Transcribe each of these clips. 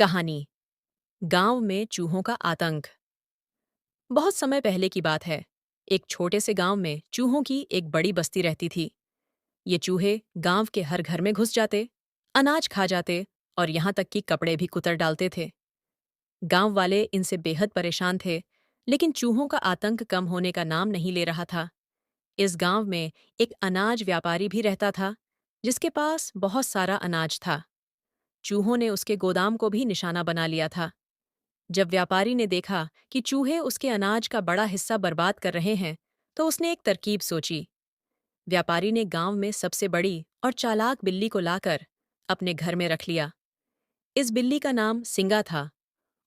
कहानी गांव में चूहों का आतंक। बहुत समय पहले की बात है। एक छोटे से गांव में चूहों की एक बड़ी बस्ती रहती थी। ये चूहे गांव के हर घर में घुस जाते, अनाज खा जाते और यहां तक कि कपड़े भी कुतर डालते थे। गांव वाले इनसे बेहद परेशान थे, लेकिन चूहों का आतंक कम होने का नाम नहीं ले रहा था। इस गांव में एक अनाज व्यापारी भी रहता था, जिसके पास बहुत सारा अनाज था। चूहों ने उसके गोदाम को भी निशाना बना लिया था। जब व्यापारी ने देखा कि चूहे उसके अनाज का बड़ा हिस्सा बर्बाद कर रहे हैं, तो उसने एक तरकीब सोची। व्यापारी ने गांव में सबसे बड़ी और चालाक बिल्ली को लाकर अपने घर में रख लिया। इस बिल्ली का नाम सिंगा था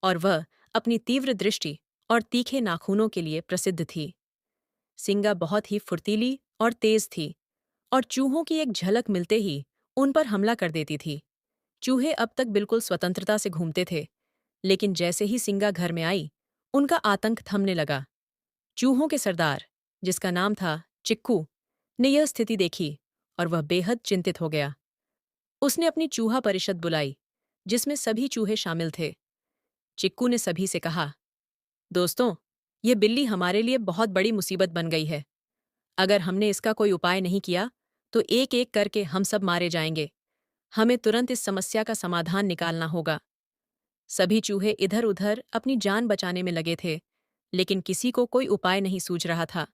और वह अपनी तीव्र दृष्टि और तीखे नाखूनों के लिए प्रसिद्ध थी। सिंगा बहुत ही फुर्तीली और तेज थी और चूहों की एक झलक मिलते ही उन पर हमला कर देती थी। चूहे अब तक बिल्कुल स्वतंत्रता से घूमते थे, लेकिन जैसे ही सिंगा घर में आई, उनका आतंक थमने लगा। चूहों के सरदार, जिसका नाम था चिक्कू, ने यह स्थिति देखी और वह बेहद चिंतित हो गया। उसने अपनी चूहा परिषद बुलाई, जिसमें सभी चूहे शामिल थे। चिक्कू ने सभी से कहा, दोस्तों, ये बिल्ली हमारे लिए बहुत बड़ी मुसीबत बन गई है। अगर हमने इसका कोई उपाय नहीं किया, तो एक एक करके हम सब मारे जाएंगे। हमें तुरंत इस समस्या का समाधान निकालना होगा। सभी चूहे इधर उधर अपनी जान बचाने में लगे थे, लेकिन किसी को कोई उपाय नहीं सूझ रहा था।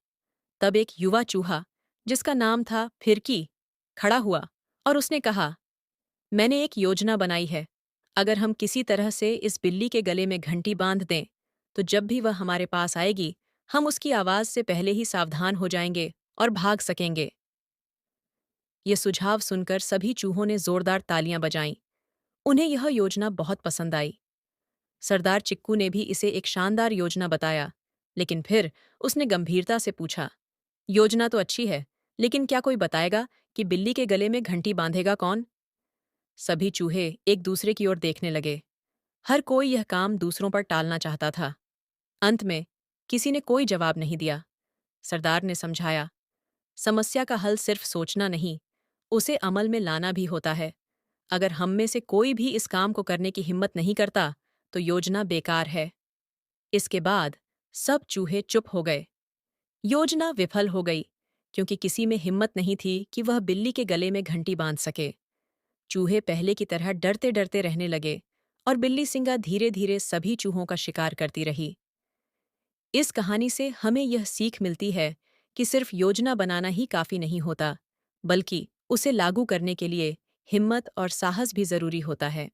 तब एक युवा चूहा, जिसका नाम था फिरकी, खड़ा हुआ और उसने कहा, मैंने एक योजना बनाई है। अगर हम किसी तरह से इस बिल्ली के गले में घंटी बांध दें, तो जब भी वह हमारे पास आएगी, हम उसकी आवाज से पहले ही सावधान हो जाएंगे और भाग सकेंगे। ये सुझाव सुनकर सभी चूहों ने जोरदार तालियां बजाईं। उन्हें यह योजना बहुत पसंद आई। सरदार चिक्कू ने भी इसे एक शानदार योजना बताया, लेकिन फिर उसने गंभीरता से पूछा, योजना तो अच्छी है, लेकिन क्या कोई बताएगा कि बिल्ली के गले में घंटी बांधेगा कौन? सभी चूहे एक दूसरे की ओर देखने लगे। हर कोई यह काम दूसरों पर टालना चाहता था। अंत में किसी ने कोई जवाब नहीं दिया। सरदार ने समझाया, समस्या का हल सिर्फ सोचना नहीं, उसे अमल में लाना भी होता है। अगर हम में से कोई भी इस काम को करने की हिम्मत नहीं करता, तो योजना बेकार है। इसके बाद सब चूहे चुप हो गए। योजना विफल हो गई, क्योंकि किसी में हिम्मत नहीं थी कि वह बिल्ली के गले में घंटी बांध सके। चूहे पहले की तरह डरते डरते रहने लगे और बिल्ली सिंगा धीरे धीरे सभी चूहों का शिकार करती रही। इस कहानी से हमें यह सीख मिलती है कि सिर्फ योजना बनाना ही काफी नहीं होता, बल्कि उसे लागू करने के लिए हिम्मत और साहस भी जरूरी होता है।